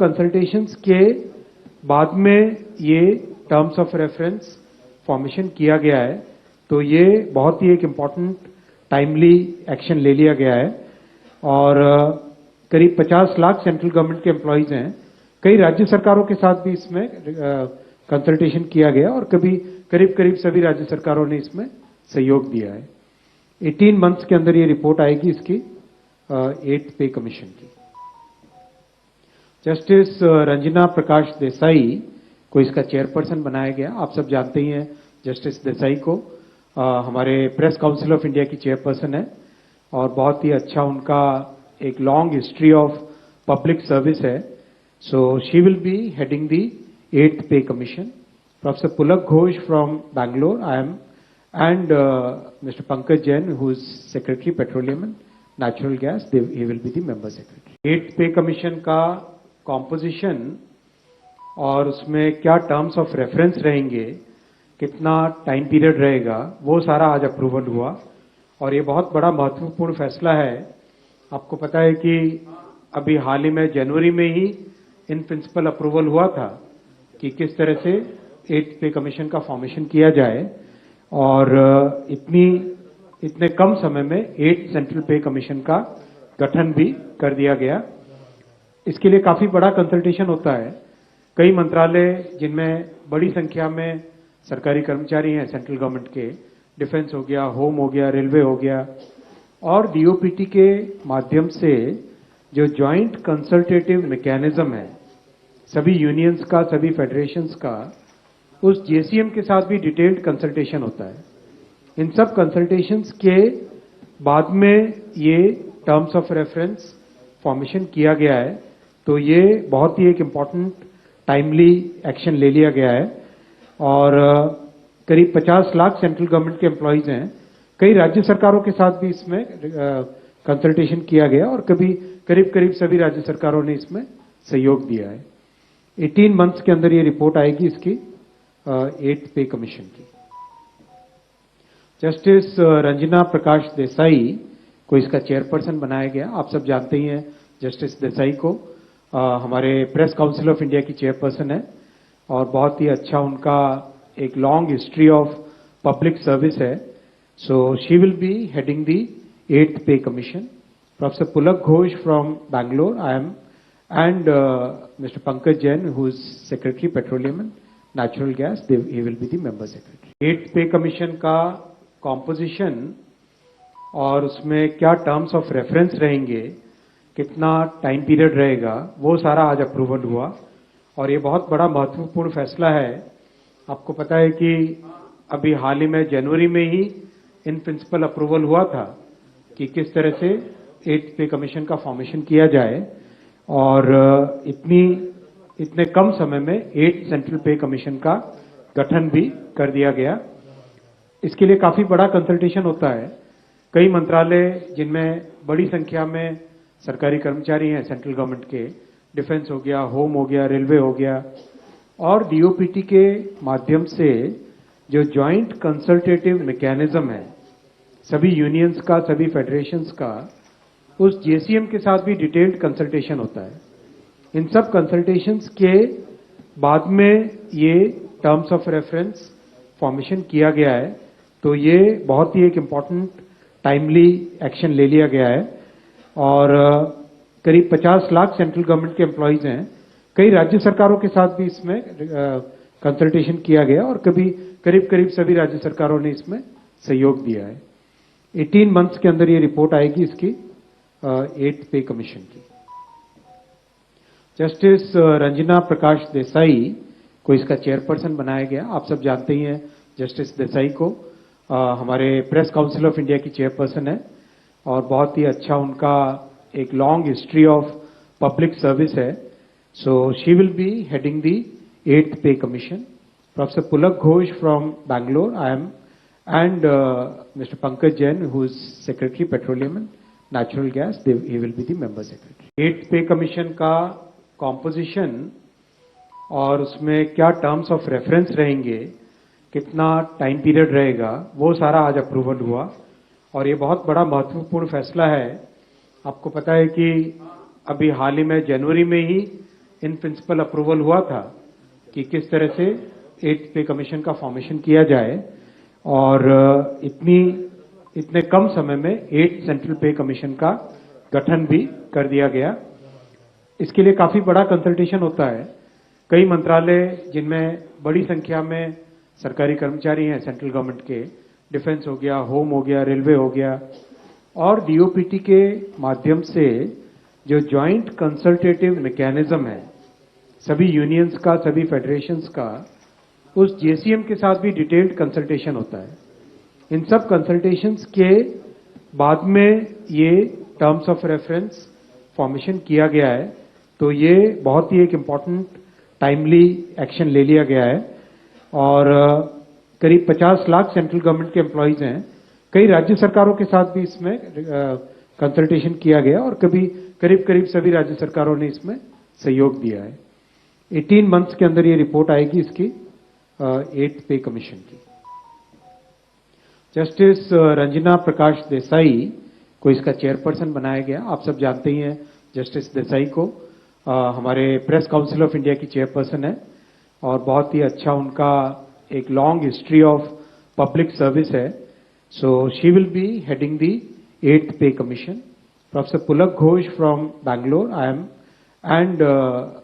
Consultations के बाद में ये टर्म्स ऑफ रेफरेंस फॉर्मेशन किया गया है, तो ये बहुत ही एक इम्पॉर्टेंट टाइमली एक्शन ले लिया गया है और करीब 50 लाख सेंट्रल गवर्नमेंट के एम्प्लॉइज हैं। कई राज्य सरकारों के साथ भी इसमें कंसल्टेशन किया गया और करीब सभी राज्य सरकारों ने इसमें सहयोग दिया है। 18 मंथ्स के अंदर ये रिपोर्ट आएगी इसकी 8th पे कमीशन की। जस्टिस रंजना प्रकाश देसाई को इसका चेयरपर्सन बनाया गया। आप सब जानते ही हैं जस्टिस देसाई को, हमारे प्रेस काउंसिल ऑफ इंडिया की चेयरपर्सन है और बहुत ही अच्छा उनका एक long history of public service है। So she will be heading the 8th pay commission. Professor Pulak Ghosh from Bangalore, I am, and Mr. Pankaj Jain, who is Secretary Petroleum and Natural Gas, he will be the member secretary। 8th pay commission का composition और उसमें क्या terms of reference रहेंगे, कितना time period रहेगा, वो सारा आज अप्रूवल हुआ और ये बहुत बड़ा महत्वपूर्ण फैसला है। आपको पता है कि अभी हाल ही में जनवरी में ही इन प्रिंसिपल अप्रूवल हुआ था कि किस तरह से 8th पे कमीशन का फॉर्मेशन किया जाए और इतने कम समय में 8 सेंट्रल पे कमीशन का गठन भी कर दिया गया। इसके लिए काफी बड़ा कंसल्टेशन होता है। कई मंत्रालय जिनमें बड़ी संख्या में सरकारी कर्मचारी हैं सेंट्रल गवर्नमेंट के, डिफेंस हो गया, होम हो गया, रेलवे हो गया, और डीओपीटी के माध्यम से जो ज्वाइंट कंसल्टेटिव मैकेनिज्म है सभी यूनियंस का, सभी फेडरेशंस का, उस जेसीएम के साथ भी डिटेल्ड कंसल्टेशन होता है। इन सब कंसल्टेशंस के बाद में ये टर्म्स ऑफ रेफरेंस फॉर्मेशन किया गया है, तो ये बहुत ही एक इम्पॉर्टेंट टाइमली एक्शन ले लिया गया है और करीब 50 लाख सेंट्रल गवर्नमेंट के एम्प्लॉइज हैं। कई राज्य सरकारों के साथ भी इसमें कंसल्टेशन किया गया और करीब सभी राज्य सरकारों ने इसमें सहयोग दिया है। 18 मंथ्स के अंदर ये रिपोर्ट आएगी इसकी 8th पे कमीशन की। जस्टिस रंजना प्रकाश देसाई को इसका चेयरपर्सन बनाया गया। आप सब जानते ही हैं जस्टिस देसाई को, हमारे प्रेस काउंसिल ऑफ इंडिया की चेयरपर्सन है और बहुत ही अच्छा उनका एक long history of public service है। So she will be heading the 8th pay commission. Professor Pulak Ghosh from Bangalore, I am, and Mr. Pankaj Jain, who is Secretary Petroleum and Natural Gas, he will be the member secretary। 8th pay commission का composition और उसमें क्या terms of reference रहेंगे, कितना time period रहेगा, वो सारा आज अप्रूवल हुआ और ये बहुत बड़ा महत्वपूर्ण फैसला है। आपको पता है कि अभी हाल ही में जनवरी में ही इन प्रिंसिपल अप्रूवल हुआ था कि किस तरह से 8th पे कमीशन का फॉर्मेशन किया जाए और इतने कम समय में 8 सेंट्रल पे कमीशन का गठन भी कर दिया गया। इसके लिए काफी बड़ा कंसल्टेशन होता है। कई मंत्रालय जिनमें बड़ी संख्या में सरकारी कर्मचारी हैं सेंट्रल गवर्नमेंट के, डिफेंस हो गया, होम हो गया, रेलवे हो गया, और डीओपीटी के माध्यम से जो ज्वाइंट कंसल्टेटिव मैकेनिज्म है सभी यूनियंस का, सभी फेडरेशंस का, उस जेसीएम के साथ भी डिटेल्ड कंसल्टेशन होता है। इन सब कंसल्टेशंस के बाद में ये टर्म्स ऑफ रेफरेंस फॉर्मेशन किया गया है, तो ये बहुत ही एक इम्पॉर्टेंट टाइमली एक्शन ले लिया गया है और करीब 50 लाख सेंट्रल गवर्नमेंट के एम्प्लॉइज हैं। कई राज्य सरकारों के साथ भी इसमें कंसल्टेशन किया गया और करीब सभी राज्य सरकारों ने इसमें सहयोग दिया है। 18 मंथ्स के अंदर ये रिपोर्ट आएगी इसकी 8th पे कमीशन की। जस्टिस रंजना प्रकाश देसाई को इसका चेयरपर्सन बनाया गया। आप सब जानते ही हैं जस्टिस देसाई को, हमारे प्रेस काउंसिल ऑफ इंडिया की चेयरपर्सन है और बहुत ही अच्छा उनका एक long history of public service है। So she will be heading the 8th pay commission. Professor Pulak Ghosh from Bangalore, I am, and Mr. Pankaj Jain, who is Secretary Petroleum and Natural Gas, he will be the member secretary। 8th pay commission का composition और उसमें क्या terms of reference रहेंगे, कितना time period रहेगा, वो सारा आज अप्रूवल हुआ और ये बहुत बड़ा महत्वपूर्ण फैसला है। आपको पता है कि अभी हाल ही में जनवरी में ही इन प्रिंसिपल अप्रूवल हुआ था कि किस तरह से 8th पे कमीशन का फॉर्मेशन किया जाए और इतने कम समय में 8 सेंट्रल पे कमीशन का गठन भी कर दिया गया। इसके लिए काफी बड़ा कंसल्टेशन होता है। कई मंत्रालय जिनमें बड़ी संख्या में सरकारी कर्मचारी हैं सेंट्रल गवर्नमेंट के, डिफेंस हो गया, होम हो गया, रेलवे हो गया, और डीओपीटी के माध्यम से जो ज्वाइंट कंसल्टेटिव मैकेनिज्म है सभी यूनियंस का, सभी फेडरेशंस का, उस जेसीएम के साथ भी डिटेल्ड कंसल्टेशन होता है। इन सब कंसल्टेशंस के बाद में ये टर्म्स ऑफ रेफरेंस फॉर्मेशन किया गया है, तो ये बहुत ही एक इम्पॉर्टेंट टाइमली एक्शन ले लिया गया है। और करीब 50 लाख सेंट्रल गवर्नमेंट के एम्प्लॉइज हैं। कई राज्य सरकारों के साथ भी इसमें कंसल्टेशन किया गया और करीब सभी राज्य सरकारों ने इसमें सहयोग दिया है। 18 मंथ्स के अंदर ये रिपोर्ट आएगी इसकी 8th पे कमीशन की। जस्टिस रंजना प्रकाश देसाई को इसका चेयरपर्सन बनाया गया। आप सब जानते ही हैं जस्टिस देसाई को, हमारे प्रेस काउंसिल ऑफ इंडिया की चेयरपर्सन है और बहुत ही अच्छा उनका एक long history of public service है। So she will be heading the 8th pay commission. Professor Pulak Ghosh from Bangalore, I am, and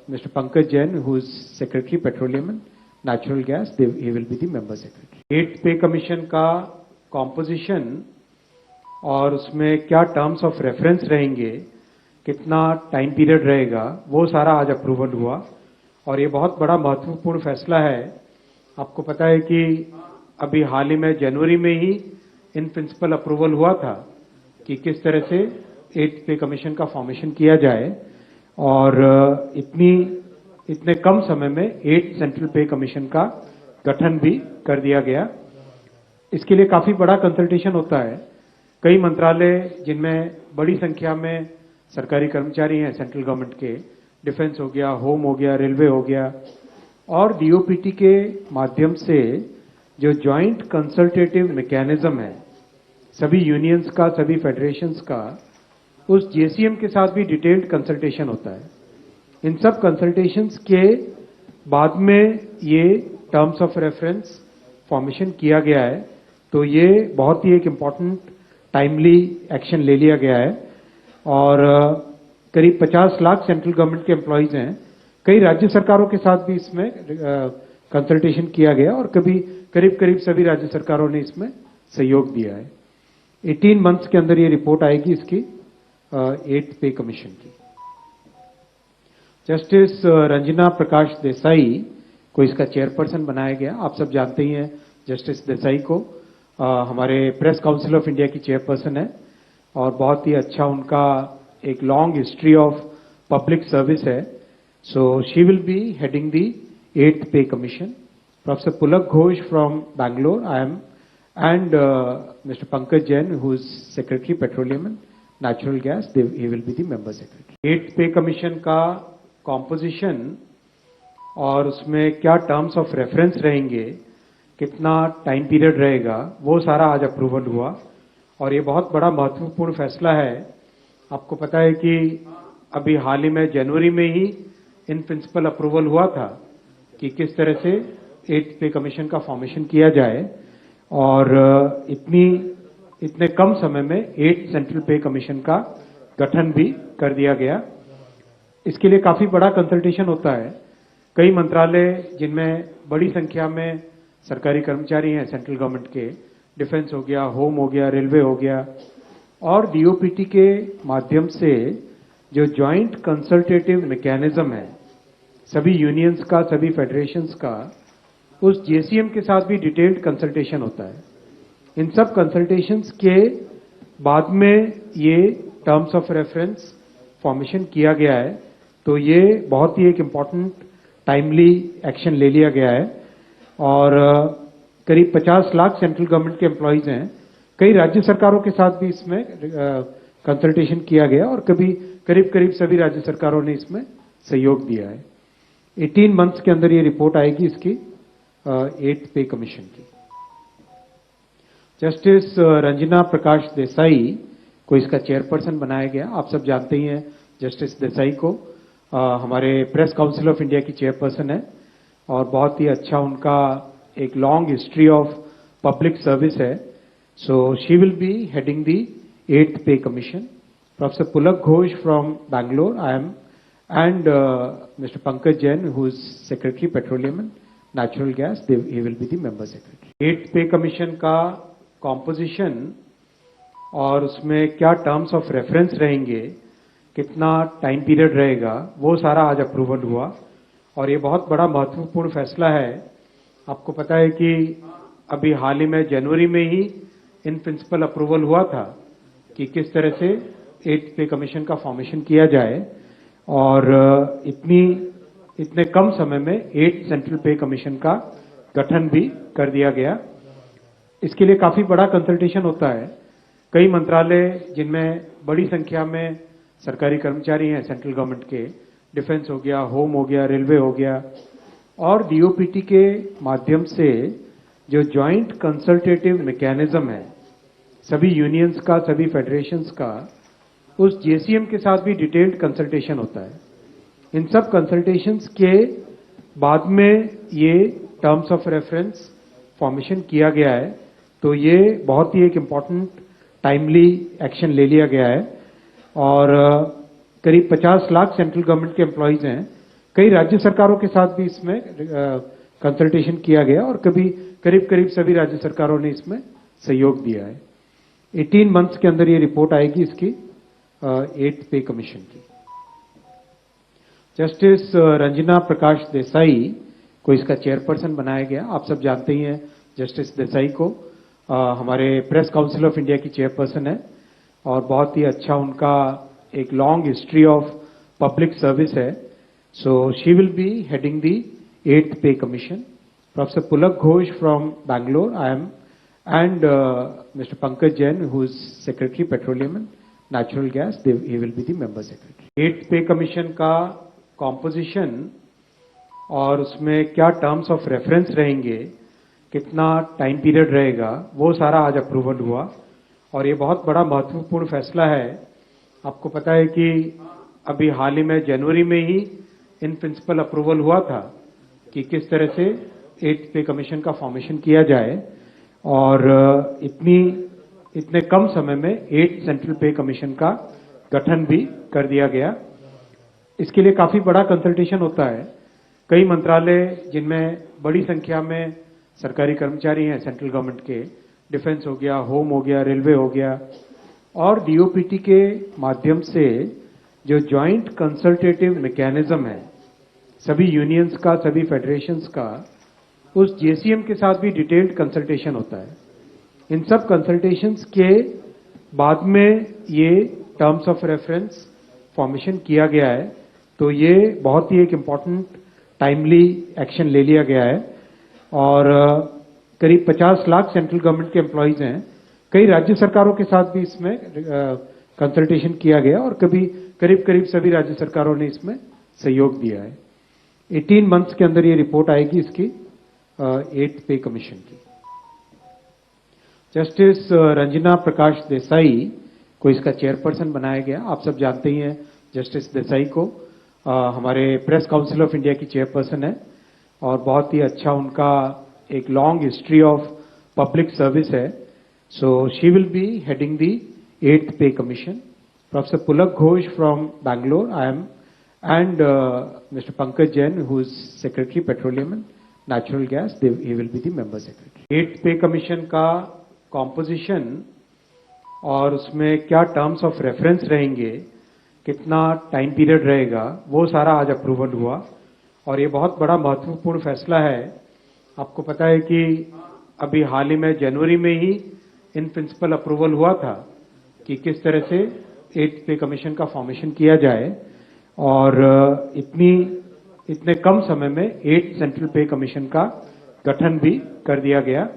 Mr. Pankaj Jain, who is Secretary Petroleum and Natural Gas, he will be the member secretary. 8th pay commission का composition और उसमें क्या terms of reference रहेंगे, कितना time period रहेगा, वो सारा आज अप्रूवल हुआ और ये बहुत बड़ा महत्वपूर्ण फैसला है। आपको पता है कि अभी हाल ही में जनवरी में ही इन प्रिंसिपल अप्रूवल हुआ था कि किस तरह से 8th पे कमीशन का फॉर्मेशन किया जाए और इतने कम समय में 8 सेंट्रल पे कमीशन का गठन भी कर दिया गया। इसके लिए काफी बड़ा कंसल्टेशन होता है। कई मंत्रालय जिनमें बड़ी संख्या में सरकारी कर्मचारी हैं सेंट्रल गवर्नमेंट के, डिफेंस हो गया, होम हो गया, रेलवे हो गया, और डीओपीटी के माध्यम से जो ज्वाइंट कंसल्टेटिव मैकेनिज्म है सभी यूनियंस का, सभी फेडरेशंस का, उस जेसीएम के साथ भी डिटेल्ड कंसल्टेशन होता है। इन सब कंसल्टेशंस के बाद में ये टर्म्स ऑफ रेफरेंस फॉर्मेशन किया गया है, तो ये बहुत ही एक इम्पॉर्टेंट टाइमली एक्शन ले लिया गया है। और करीब 50 लाख सेंट्रल गवर्नमेंट के एम्प्लॉइज हैं। कई राज्य सरकारों के साथ भी इसमें कंसल्टेशन किया गया और करीब सभी राज्य सरकारों ने इसमें सहयोग दिया है। 18 मंथ्स के अंदर ये रिपोर्ट आएगी इसकी 8th पे कमीशन की। जस्टिस रंजना प्रकाश देसाई को इसका चेयरपर्सन बनाया गया। आप सब जानते ही हैं जस्टिस देसाई को, हमारे प्रेस काउंसिल ऑफ इंडिया की चेयरपर्सन है और बहुत ही अच्छा उनका एक long history of public service है। So she will be heading the 8th pay commission. Professor Pulak Ghosh from Bangalore, I am, and Mr. Pankaj Jain, who is Secretary Petroleum and Natural Gas, he will be the member secretary. 8th pay commission का composition और उसमें क्या terms of reference रहेंगे, कितना time period रहेगा, वो सारा आज अप्रूवल हुआ और ये बहुत बड़ा महत्वपूर्ण फैसला है। आपको पता है कि अभी हाल ही में जनवरी में ही इन प्रिंसिपल अप्रूवल हुआ था कि किस तरह से 8th पे कमीशन का फॉर्मेशन किया जाए और इतने कम समय में 8 सेंट्रल पे कमीशन का गठन भी कर दिया गया। इसके लिए काफी बड़ा कंसल्टेशन होता है। कई मंत्रालय जिनमें बड़ी संख्या में सरकारी कर्मचारी हैं सेंट्रल गवर्नमेंट के, डिफेंस हो गया, होम हो गया, रेलवे हो गया, और डीओपीटी के माध्यम से जो ज्वाइंट कंसल्टेटिव मैकेनिज्म है सभी यूनियंस का, सभी फेडरेशंस का, उस जेसीएम के साथ भी डिटेल्ड कंसल्टेशन होता है। इन सब कंसल्टेशंस के बाद में ये टर्म्स ऑफ रेफरेंस फॉर्मेशन किया गया है, तो ये बहुत ही एक इम्पॉर्टेंट टाइमली एक्शन ले लिया गया है। और करीब 50 लाख सेंट्रल गवर्नमेंट के एम्प्लॉइज हैं। कई राज्य सरकारों के साथ भी इसमें कंसल्टेशन किया गया और करीब सभी राज्य सरकारों ने इसमें सहयोग दिया है। 18 मंथ्स के अंदर ये रिपोर्ट आएगी इसकी 8th पे कमीशन की। जस्टिस रंजना प्रकाश देसाई को इसका चेयरपर्सन बनाया गया। आप सब जानते ही हैं जस्टिस देसाई को, हमारे प्रेस काउंसिल ऑफ इंडिया की चेयरपर्सन है और बहुत ही अच्छा उनका एक long history of public service है. So she will be heading the 8th pay commission. Professor Pulak Ghosh from Bangalore, I am, and Mr. Pankaj Jain, who is Secretary Petroleum and Natural Gas, he will be the member secretary. 8th pay commission का composition और उसमें क्या terms of reference रहेंगे, कितना time period रहेगा, वो सारा आज अप्रूवल हुआ और ये बहुत बड़ा महत्वपूर्ण फैसला है. आपको पता है कि अभी हाल ही में जनवरी में ही इन प्रिंसिपल अप्रूवल हुआ था कि किस तरह से 8th पे कमीशन का फॉर्मेशन किया जाए और इतने कम समय में 8th सेंट्रल पे कमीशन का गठन भी कर दिया गया. इसके लिए काफी बड़ा कंसल्टेशन होता है. कई मंत्रालय जिनमें बड़ी संख्या में सरकारी कर्मचारी हैं सेंट्रल गवर्नमेंट के, डिफेंस हो गया, होम हो गया, रेलवे हो गया, और डीओपीटी के माध्यम से जो ज्वाइंट कंसल्टेटिव मैकेनिज्म है सभी यूनियंस का, सभी फेडरेशंस का, उस जेसीएम के साथ भी डिटेल्ड कंसल्टेशन होता है. इन सब कंसल्टेशंस के बाद में ये टर्म्स ऑफ रेफरेंस फॉर्मेशन किया गया है. तो ये बहुत ही एक इम्पॉर्टेंट टाइमली एक्शन ले लिया गया है और करीब 50 लाख सेंट्रल गवर्नमेंट के एम्प्लॉइज हैं. कई राज्य सरकारों के साथ भी इसमें कंसल्टेशन किया गया और करीब सभी राज्य सरकारों ने इसमें सहयोग दिया है. 18 मंथ्स के अंदर ये रिपोर्ट आएगी इसकी 8th पे कमीशन की. जस्टिस रंजना प्रकाश देसाई को इसका चेयरपर्सन बनाया गया. आप सब जानते ही हैं जस्टिस देसाई को. हमारे प्रेस काउंसिल ऑफ इंडिया की चेयरपर्सन है और बहुत ही अच्छा उनका एक long history of public service है. So she will be heading the 8th pay commission. Professor Pulak Ghosh from Bangalore, I am, and Mr. Pankaj Jain, who is Secretary Petroleum and Natural Gas, he will be the member secretary. 8th pay commission का composition और उसमें क्या terms of reference रहेंगे, कितना time period रहेगा, वो सारा आज अप्रूवल हुआ और ये बहुत बड़ा महत्वपूर्ण फैसला है. आपको पता है कि अभी हाल ही में जनवरी में ही इन प्रिंसिपल अप्रूवल हुआ था कि किस तरह से 8th पे कमीशन का फॉर्मेशन किया जाए और इतने कम समय में 8th सेंट्रल पे कमीशन का गठन भी कर दिया गया. इसके लिए काफी बड़ा कंसल्टेशन होता है. कई मंत्रालय जिनमें बड़ी संख्या में सरकारी कर्मचारी हैं सेंट्रल गवर्नमेंट के, डिफेंस हो गया, होम हो गया, रेलवे हो गया, और डीओपीटी के माध्यम से जो ज्वाइंट कंसल्टेटिव मैकेनिज्म है सभी यूनियंस का, सभी फेडरेशंस का, उस जेसीएम के साथ भी डिटेल्ड कंसल्टेशन होता है. इन सब कंसल्टेशंस के बाद में ये टर्म्स ऑफ रेफरेंस फॉर्मेशन किया गया है. तो ये बहुत ही एक इम्पॉर्टेंट टाइमली एक्शन ले लिया गया है और करीब 50 लाख सेंट्रल गवर्नमेंट के एम्प्लॉइज हैं. कई राज्य सरकारों के साथ भी इसमें कंसल्टेशन किया गया और करीब सभी राज्य सरकारों ने इसमें सहयोग दिया है. 18 मंथ्स के अंदर ये रिपोर्ट आएगी इसकी 8th पे कमीशन की. जस्टिस रंजना प्रकाश देसाई को इसका चेयरपर्सन बनाया गया. आप सब जानते ही हैं जस्टिस देसाई को. हमारे प्रेस काउंसिल ऑफ इंडिया की चेयरपर्सन है और बहुत ही अच्छा उनका एक long history of public service है. So she will be heading the 8th pay commission. Professor Pulak Ghosh from Bangalore, I am, and Mr. Pankaj Jain, who is Secretary Petroleum and Natural Gas, he will be the member secretary. 8th pay commission का composition और उसमें क्या terms of reference रहेंगे, कितना time period रहेगा, वो सारा आज अप्रूवल हुआ और ये बहुत बड़ा महत्वपूर्ण फैसला है. आपको पता है कि अभी हाल ही में जनवरी में ही इन प्रिंसिपल अप्रूवल हुआ था कि किस तरह से 8th पे कमीशन का फॉर्मेशन किया जाए और इतने कम समय में 8th सेंट्रल पे कमीशन का गठन भी कर दिया गया.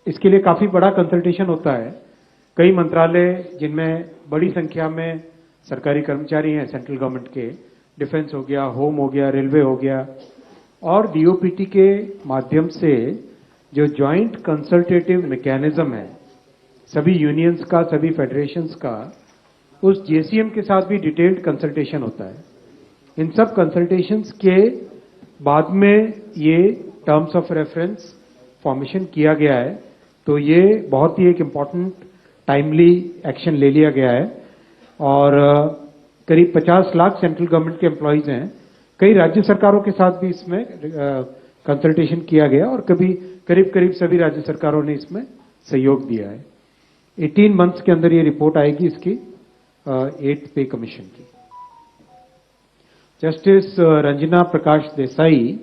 इसके लिए काफी बड़ा कंसल्टेशन होता है. कई मंत्रालय जिनमें बड़ी संख्या में सरकारी कर्मचारी हैं सेंट्रल गवर्नमेंट के, डिफेंस हो गया, होम हो गया, रेलवे हो गया, और डीओपीटी के माध्यम से जो ज्वाइंट कंसल्टेटिव मैकेनिज्म है सभी यूनियंस का, सभी फेडरेशंस का, उस जेसीएम के साथ भी डिटेल्ड कंसल्टेशन होता है. इन सब कंसल्टेशंस के बाद में ये टर्म्स ऑफ रेफरेंस फॉर्मेशन किया गया है, तो ये बहुत ही एक इम्पॉर्टेंट टाइमली एक्शन ले लिया गया है। और करीब 50 लाख सेंट्रल गवर्नमेंट के एम्प्लॉइज हैं। कई राज्य सरकारों के साथ भी इसमें कंसल्टेशन किया गया और करीब करीब सभी राज्य सरकारों ने इसमें सहयोग दिया है। 18 मंथ्स के अंदर ये रिपोर्ट आएगी इसकी 8th पे कमीशन की। जस्टिस रंजना प्रकाश देसाई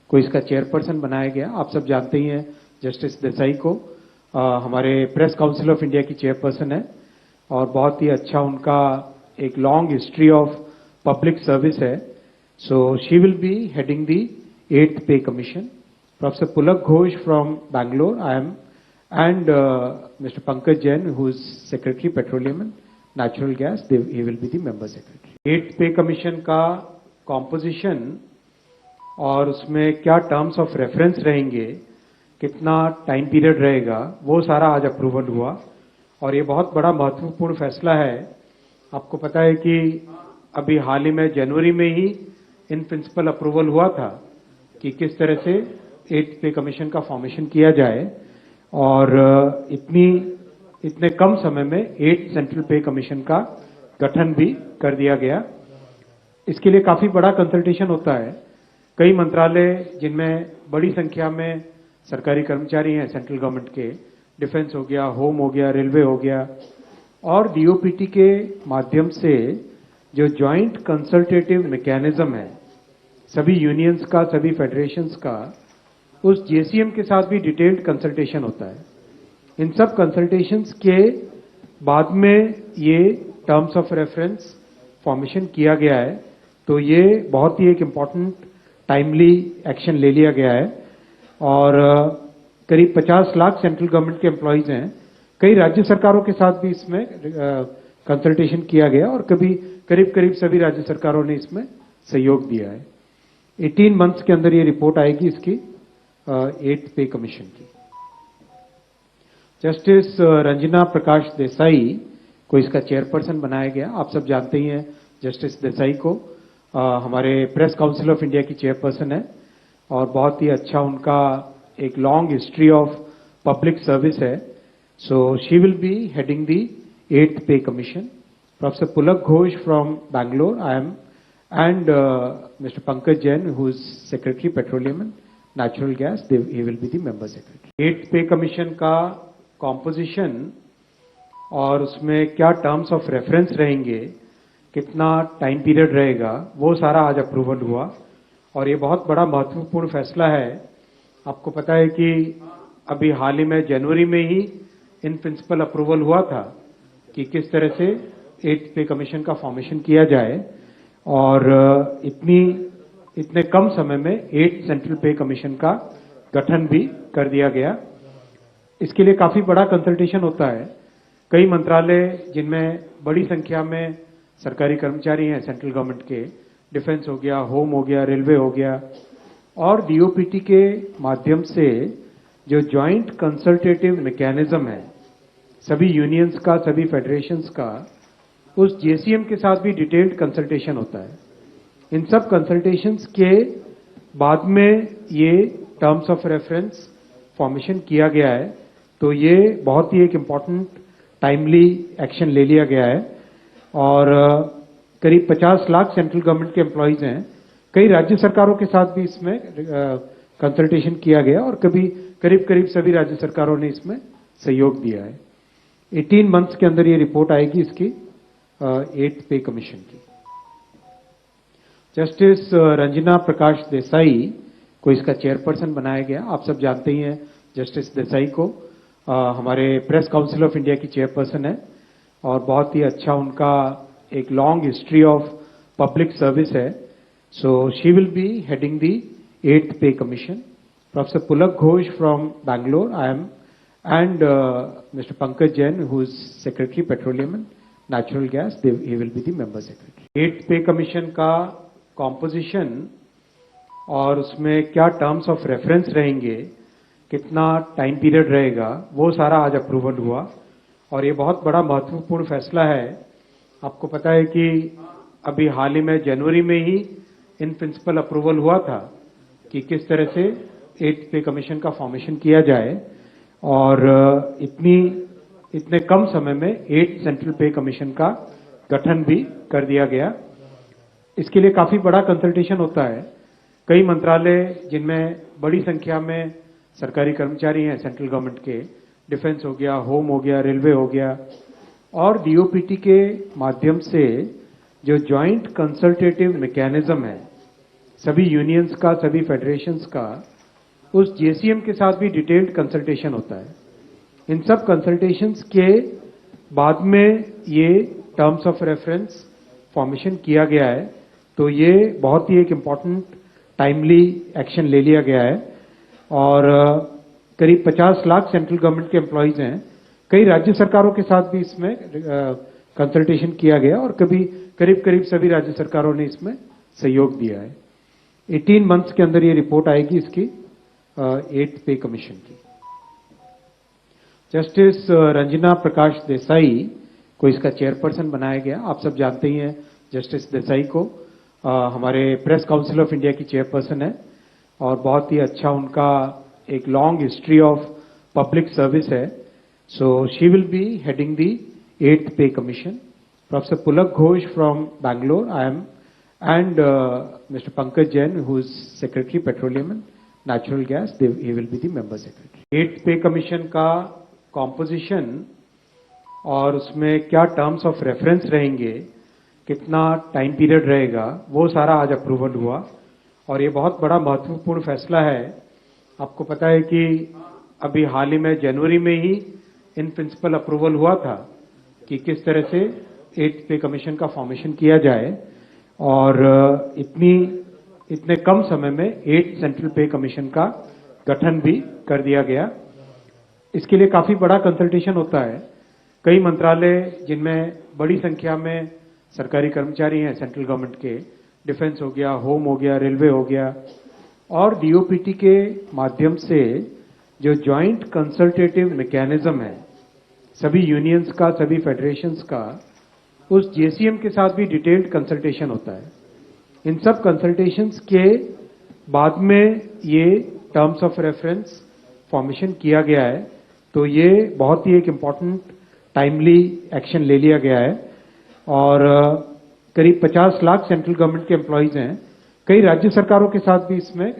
को इसका चेयरपर्सन बनाया गया। आप सब जानते ही हैं जस्टिस देसाई को, हमारे प्रेस काउंसिल ऑफ इंडिया की चेयरपर्सन है और बहुत ही अच्छा उनका एक long history of public service है। So she will be heading the 8th pay commission. Professor Pulak Ghosh from Bangalore, I am, and Mr. Pankaj Jain, who is Secretary Petroleum and Natural Gas, he will be the member secretary. 8th pay commission का composition और उसमें क्या terms of reference रहेंगे, कितना time period रहेगा, वो सारा आज अप्रूवल हुआ और ये बहुत बड़ा महत्वपूर्ण फैसला है। आपको पता है कि अभी हाल ही में जनवरी में ही इन प्रिंसिपल अप्रूवल हुआ था कि किस तरह से 8th पे कमीशन का फॉर्मेशन किया जाए और इतने कम समय में 8 सेंट्रल पे कमीशन का गठन भी कर दिया गया। इसके लिए काफी बड़ा कंसल्टेशन होता है। कई मंत्रालय जिनमें बड़ी संख्या में सरकारी कर्मचारी हैं सेंट्रल गवर्नमेंट के, डिफेंस हो गया, होम हो गया, रेलवे हो गया, और डीओपीटी के माध्यम से जो ज्वाइंट कंसल्टेटिव मैकेनिज्म है सभी यूनियंस का, सभी फेडरेशंस का, उस जेसीएम के साथ भी डिटेल्ड कंसल्टेशन होता है। इन सब कंसल्टेशंस के बाद में ये टर्म्स ऑफ रेफरेंस फॉर्मेशन किया गया है, तो ये बहुत ही एक इम्पॉर्टेंट टाइमली एक्शन ले लिया गया है। और करीब 50 लाख सेंट्रल गवर्नमेंट के एम्प्लॉइज हैं। कई राज्य सरकारों के साथ भी इसमें कंसल्टेशन किया गया और करीब करीब सभी राज्य सरकारों ने इसमें सहयोग दिया है। 18 मंथ्स के अंदर ये रिपोर्ट आएगी इसकी 8th पे कमीशन की। जस्टिस रंजना प्रकाश देसाई को इसका चेयरपर्सन बनाया गया। आप सब जानते ही हैं जस्टिस देसाई को, हमारे प्रेस काउंसिल ऑफ इंडिया की चेयरपर्सन है और बहुत ही अच्छा उनका एक long history of public service है। So she will be heading the 8th pay commission. Professor Pulak Ghosh from Bangalore, I am, and Mr. Pankaj Jain, who is Secretary Petroleum and Natural Gas, he will be the member secretary. 8th pay commission का composition और उसमें क्या terms of reference रहेंगे, कितना time period रहेगा, वो सारा आज अप्रूवल हुआ और ये बहुत बड़ा महत्वपूर्ण फैसला है। आपको पता है कि अभी हाल ही में जनवरी में ही इन प्रिंसिपल अप्रूवल हुआ था कि किस तरह से 8th पे कमीशन का फॉर्मेशन किया जाए और इतने कम समय में 8 सेंट्रल पे कमीशन का गठन भी कर दिया गया। इसके लिए काफी बड़ा कंसल्टेशन होता है। कई मंत्रालय जिनमें बड़ी संख्या में सरकारी कर्मचारी हैं सेंट्रल गवर्नमेंट के, डिफेंस हो गया, होम हो गया, रेलवे हो गया, और डीओपीटी के माध्यम से जो ज्वाइंट कंसल्टेटिव मैकेनिज्म है सभी यूनियंस का, सभी फेडरेशंस का, उस जेसीएम के साथ भी डिटेल्ड कंसल्टेशन होता है। इन सब कंसल्टेशंस के बाद में ये टर्म्स ऑफ रेफरेंस फॉर्मेशन किया गया है, तो ये बहुत ही एक इम्पॉर्टेंट टाइमली एक्शन ले लिया गया है। और करीब 50 लाख सेंट्रल गवर्नमेंट के एम्प्लॉइज हैं। कई राज्य सरकारों के साथ भी इसमें कंसल्टेशन किया गया और करीब करीब सभी राज्य सरकारों ने इसमें सहयोग दिया है। 18 मंथ्स के अंदर ये रिपोर्ट आएगी इसकी 8th पे कमीशन की। जस्टिस रंजना प्रकाश देसाई को इसका चेयरपर्सन बनाया गया। आप सब जानते ही हैं जस्टिस देसाई को, हमारे प्रेस काउंसिल ऑफ इंडिया की चेयरपर्सन है और बहुत ही अच्छा उनका एक long history of public service है। So she will be heading the 8th pay commission. Professor Pulak Ghosh from Bangalore, I am, and Mr. Pankaj Jain, who is Secretary Petroleum and Natural Gas, he will be the member secretary. 8th pay commission का composition और उसमें क्या terms of reference रहेंगे, कितना time period रहेगा, वो सारा आज अप्रूवल हुआ और ये बहुत बड़ा महत्वपूर्ण फैसला है। आपको पता है कि अभी हाल ही में जनवरी में ही इन प्रिंसिपल अप्रूवल हुआ था कि किस तरह से 8th पे कमीशन का फॉर्मेशन किया जाए और इतने कम समय में 8 सेंट्रल पे कमीशन का गठन भी कर दिया गया। इसके लिए काफी बड़ा कंसल्टेशन होता है। कई मंत्रालय जिनमें बड़ी संख्या में सरकारी कर्मचारी हैं सेंट्रल गवर्नमेंट के, डिफेंस हो गया, होम हो गया, रेलवे हो गया, और डीओपीटी के माध्यम से जो ज्वाइंट कंसल्टेटिव मैकेनिज्म है सभी यूनियंस का, सभी फेडरेशंस का, उस जेसीएम के साथ भी डिटेल्ड कंसल्टेशन होता है। इन सब कंसल्टेशंस के बाद में ये टर्म्स ऑफ रेफरेंस फॉर्मेशन किया गया है, तो ये बहुत ही एक इम्पॉर्टेंट टाइमली एक्शन ले लिया गया है। और करीब 50 लाख सेंट्रल गवर्नमेंट के एम्प्लॉइज हैं। कई राज्य सरकारों के साथ भी इसमें कंसल्टेशन किया गया और करीब सभी राज्य सरकारों ने इसमें सहयोग दिया है। 18 मंथ्स के अंदर ये रिपोर्ट आएगी इसकी 8th पे कमीशन की। जस्टिस रंजना प्रकाश देसाई को इसका चेयरपर्सन बनाया गया। आप सब जानते ही हैं जस्टिस देसाई को, हमारे प्रेस काउंसिल ऑफ इंडिया की चेयरपर्सन है और बहुत ही अच्छा उनका एक long history of public service है। So she will be heading the 8th pay commission. Professor Pulak Ghosh from Bangalore, I am, and Mr. Pankaj Jain, who is Secretary Petroleum and Natural Gas, he will be the member secretary. 8th pay commission का composition और उसमें क्या terms of reference रहेंगे, कितना time period रहेगा, वो सारा आज अप्रूवल हुआ और ये बहुत बड़ा महत्वपूर्ण फैसला है। आपको पता है कि अभी हाल ही में जनवरी में ही इन प्रिंसिपल अप्रूवल हुआ था कि किस तरह से 8th पे कमीशन का फॉर्मेशन किया जाए और इतने कम समय में 8 सेंट्रल पे कमीशन का गठन भी कर दिया गया। इसके लिए काफी बड़ा कंसल्टेशन होता है। कई मंत्रालय जिनमें बड़ी संख्या में सरकारी कर्मचारी हैं सेंट्रल गवर्नमेंट के, डिफेंस हो गया, होम हो गया, रेलवे हो गया, और डीओपीटी के माध्यम से जो ज्वाइंट कंसल्टेटिव मैकेनिज्म है सभी यूनियंस का, सभी फेडरेशंस का, उस जेसीएम के साथ भी डिटेल्ड कंसल्टेशन होता है। इन सब कंसल्टेशंस के बाद में ये टर्म्स ऑफ रेफरेंस फॉर्मेशन किया गया है, तो ये बहुत ही एक इम्पॉर्टेंट टाइमली एक्शन ले लिया गया है। और करीब 50 लाख सेंट्रल गवर्नमेंट के एम्प्लॉइज हैं। कई राज्य सरकारों के साथ भी इसमें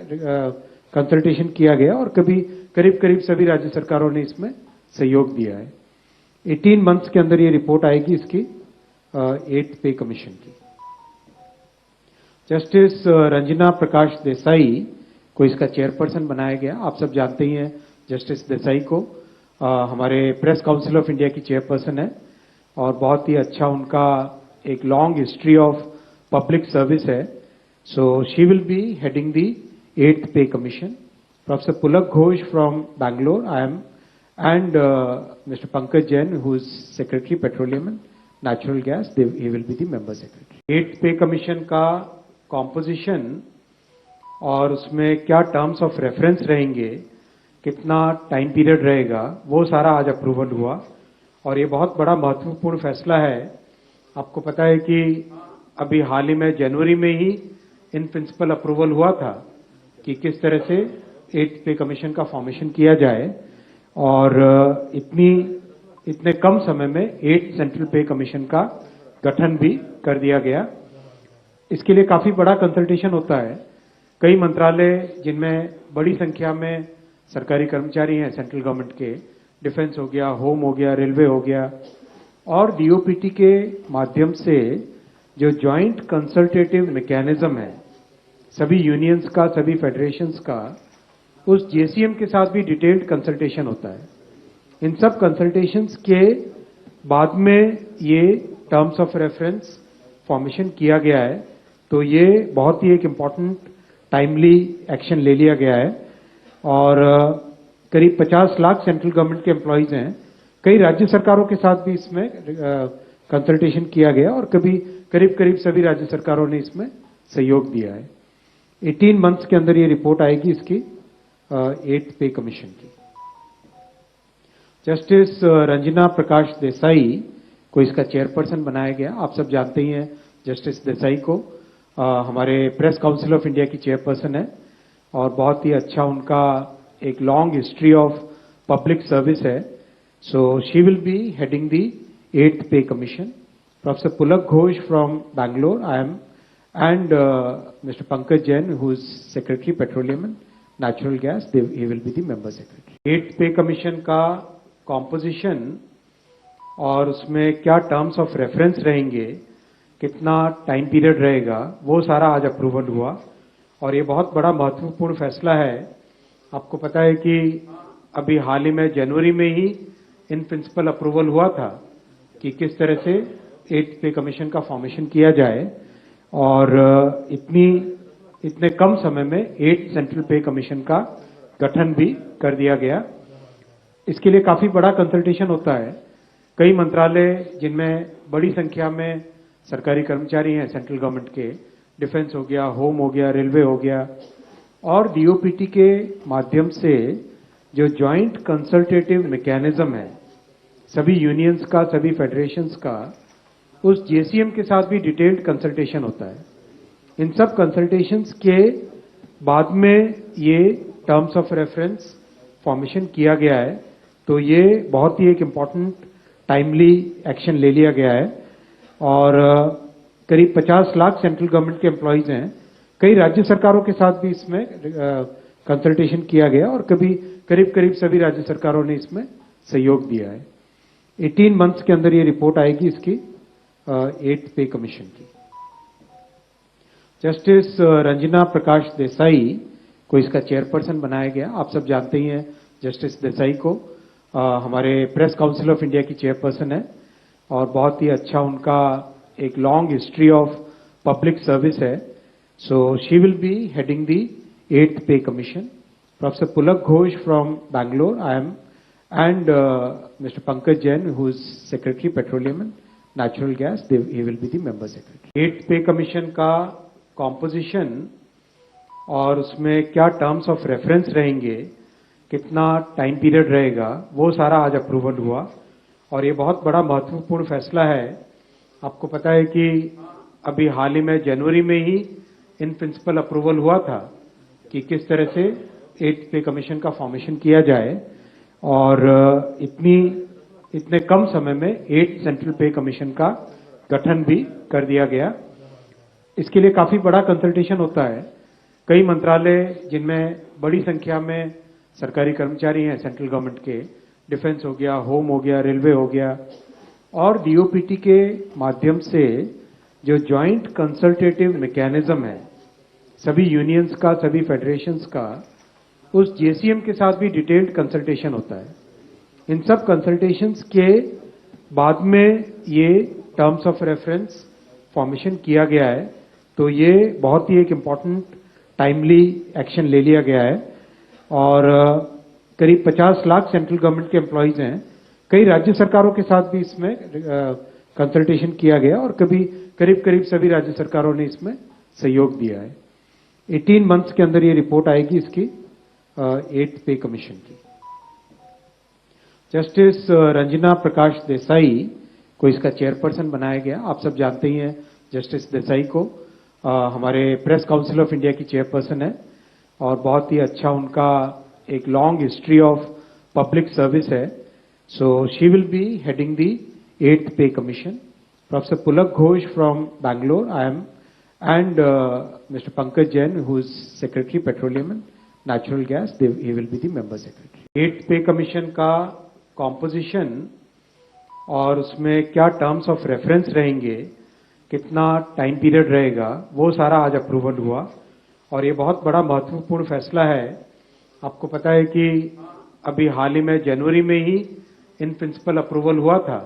कंसल्टेशन किया गया और करीब सभी राज्य सरकारों ने इसमें सहयोग दिया है। 18 मंथ्स के अंदर ये रिपोर्ट आएगी इसकी 8th पे कमीशन की। जस्टिस रंजना प्रकाश देसाई को इसका चेयरपर्सन बनाया गया। आप सब जानते ही हैं जस्टिस देसाई को, हमारे प्रेस काउंसिल ऑफ इंडिया की चेयरपर्सन है और बहुत ही अच्छा उनका एक long history of public service है। So she will be heading the 8th pay commission. Professor Pulak Ghosh from Bangalore, I am, and Mr. Pankaj Jain, who is Secretary Petroleum and Natural Gas, he will be the member secretary. 8th pay commission का composition और उसमें क्या terms of reference रहेंगे, कितना time period रहेगा, वो सारा आज अप्रूवल हुआ और ये बहुत बड़ा महत्वपूर्ण फैसला है। आपको पता है कि अभी हाल ही में जनवरी में ही इन प्रिंसिपल अप्रूवल हुआ था कि किस तरह से 8th पे कमीशन का फॉर्मेशन किया जाए और इतने कम समय में 8 सेंट्रल पे कमीशन का गठन भी कर दिया गया। इसके लिए काफी बड़ा कंसल्टेशन होता है। कई मंत्रालय जिनमें बड़ी संख्या में सरकारी कर्मचारी हैं सेंट्रल गवर्नमेंट के, डिफेंस हो गया, होम हो गया, रेलवे हो गया, और डीओपीटी के माध्यम से जो ज्वाइंट कंसल्टेटिव मैकेनिज्म है सभी यूनियंस का, सभी फेडरेशंस का, उस जेसीएम के साथ भी डिटेल्ड कंसल्टेशन होता है। इन सब कंसल्टेशंस के बाद में ये टर्म्स ऑफ रेफरेंस फॉर्मेशन किया गया है, तो ये बहुत ही एक इम्पॉर्टेंट टाइमली एक्शन ले लिया गया है। और करीब 50 लाख सेंट्रल गवर्नमेंट के एम्प्लॉइज हैं। कई राज्य सरकारों के साथ भी इसमें कंसल्टेशन किया गया और करीब सभी राज्य सरकारों ने इसमें सहयोग दिया है। 18 मंथ्स के अंदर ये रिपोर्ट आएगी इसकी 8th पे कमीशन की। जस्टिस रंजना प्रकाश देसाई को इसका चेयरपर्सन बनाया गया। आप सब जानते ही हैं जस्टिस देसाई को, हमारे प्रेस काउंसिल ऑफ इंडिया की चेयरपर्सन है और बहुत ही अच्छा उनका एक long history of public service है. So she will be heading the 8th pay commission. Professor Pulak Ghosh from Bangalore, I am, and Mr. Pankaj Jain, who is Secretary Petroleum and Natural Gas, he will be the member secretary. 8th pay commission का composition और उसमें क्या terms of reference रहेंगे, कितना time period रहेगा, वो सारा आज अप्रूवल हुआ और ये बहुत बड़ा महत्वपूर्ण फैसला है. आपको पता है कि अभी हाल ही में जनवरी में ही इन प्रिंसिपल अप्रूवल हुआ था कि किस तरह से 8th पे कमीशन का फॉर्मेशन किया जाए और इतने कम समय में 8th सेंट्रल पे कमीशन का गठन भी कर दिया गया. इसके लिए काफी बड़ा कंसल्टेशन होता है. कई मंत्रालय जिनमें बड़ी संख्या में सरकारी कर्मचारी हैं सेंट्रल गवर्नमेंट के, डिफेंस हो गया, होम हो गया, रेलवे हो गया, और डीओपीटी के माध्यम से जो ज्वाइंट कंसल्टेटिव मैकेनिज्म है सभी यूनियंस का, सभी फेडरेशंस का, उस जेसीएम के साथ भी डिटेल्ड कंसल्टेशन होता है. इन सब कंसल्टेशंस के बाद में ये टर्म्स ऑफ रेफरेंस फॉर्मेशन किया गया है. तो ये बहुत ही एक इम्पॉर्टेंट टाइमली एक्शन ले लिया गया है और करीब 50 लाख सेंट्रल गवर्नमेंट के एम्प्लॉइज हैं. कई राज्य सरकारों के साथ भी इसमें कंसल्टेशन किया गया और करीब सभी राज्य सरकारों ने इसमें सहयोग दिया है. 18 मंथ्स के अंदर ये रिपोर्ट आएगी इसकी 8th पे कमीशन की. जस्टिस रंजना प्रकाश देसाई को इसका चेयरपर्सन बनाया गया. आप सब जानते ही हैं जस्टिस देसाई को. हमारे प्रेस काउंसिल ऑफ इंडिया की चेयरपर्सन है और बहुत ही अच्छा उनका एक long history of public service है. So she will be heading the 8th pay commission. Professor Pulak Ghosh from Bangalore, I am, and Mr. Pankaj Jain, who is Secretary Petroleum and Natural Gas, he will be the member secretary. 8th pay commission का composition और उसमें क्या terms of reference रहेंगे, कितना time period रहेगा, वो सारा आज अप्रूवल हुआ और ये बहुत बड़ा महत्वपूर्ण फैसला है. आपको पता है कि अभी हाल ही में जनवरी में ही इन प्रिंसिपल अप्रूवल हुआ था कि किस तरह से 8th पे कमीशन का फॉर्मेशन किया जाए और इतने कम समय में 8th सेंट्रल पे कमीशन का गठन भी कर दिया गया. इसके लिए काफी बड़ा कंसल्टेशन होता है. कई मंत्रालय जिनमें बड़ी संख्या में सरकारी कर्मचारी हैं सेंट्रल गवर्नमेंट के, डिफेंस हो गया, होम हो गया, रेलवे हो गया, और डीओपीटी के माध्यम से जो ज्वाइंट कंसल्टेटिव मैकेनिज्म है सभी यूनियंस का, सभी फेडरेशंस का, उस जेसीएम के साथ भी डिटेल्ड कंसल्टेशन होता है. इन सब कंसल्टेशंस के बाद में ये टर्म्स ऑफ रेफरेंस फॉर्मेशन किया गया है और करीब 50 लाख सेंट्रल गवर्नमेंट के एम्प्लॉइज हैं. कई राज्य सरकारों के साथ भी इसमें कंसल्टेशन किया गया और करीब इन सब कंसल्टेशंस के बाद में ये टर्म्स ऑफ रेफरेंस फॉर्मेशन किया गया है. तो ये बहुत ही एक इम्पॉर्टेंट टाइमली एक्शन ले लिया गया है और करीब 50 लाख सेंट्रल गवर्नमेंट के एम्प्लॉइज हैं. कई राज्य सरकारों के साथ भी इसमें कंसल्टेशन किया गया और करीब सभी राज्य सरकारों ने इसमें सहयोग दिया है. 18 मंथ्स के अंदर ये रिपोर्ट आएगी इसकी 8th पे कमीशन की. जस्टिस रंजना प्रकाश देसाई को इसका चेयरपर्सन बनाया गया. आप सब जानते ही हैं जस्टिस देसाई को. हमारे प्रेस काउंसिल ऑफ इंडिया की चेयरपर्सन है और बहुत ही अच्छा उनका एक long history of public service है. So she will be heading the 8th pay commission. Professor Pulak Ghosh from Bangalore, I am, and Mr. Pankaj Jain, who is Secretary Petroleum and Natural Gas, he will be the member secretary. 8th pay commission का composition और उसमें क्या terms of reference रहेंगे, कितना time period रहेगा, वो सारा आज अप्रूवल हुआ और ये बहुत बड़ा महत्वपूर्ण फैसला है. आपको पता है कि अभी हाल ही में जनवरी में ही इन प्रिंसिपल अप्रूवल हुआ था